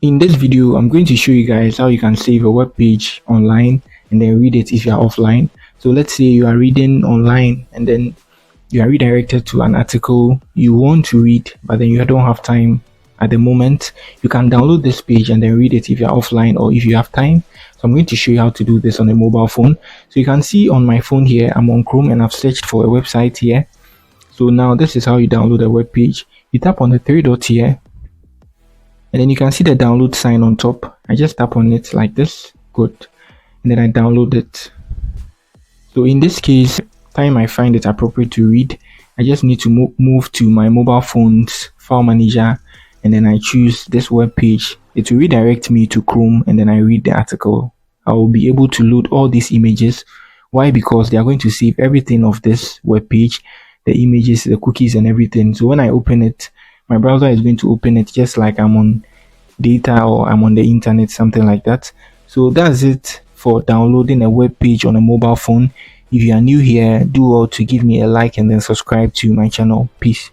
In this video, I'm going to show you guys how you can save a web page online and then read it if you are offline. So let's say you are reading online and then you are redirected to an article you want to read, but then you don't have time at the moment. You can download this page and then read it if you're offline or if you have time. So I'm going to show you how to do this on a mobile phone. So you can see on my phone here, I'm on Chrome and I've searched for a website here. So now this is how you download a web page. You tap on the three dots here and then you can see the download sign on top. I just tap on it like this. Good. And then I download it. So in this case, time I find it appropriate to read, I just need to move to my mobile phone's file manager and then I choose this web page. It will redirect me to Chrome and then I read the article. I will be able to load all these images. Why? Because they are going to save everything of this web page, the images, the cookies and everything. So when I open it, my browser is going to open it just like I'm on data or I'm on the internet, something like that. So that's it for downloading a web page on a mobile phone. If you are new here, do well to give me a like and then subscribe to my channel. Peace.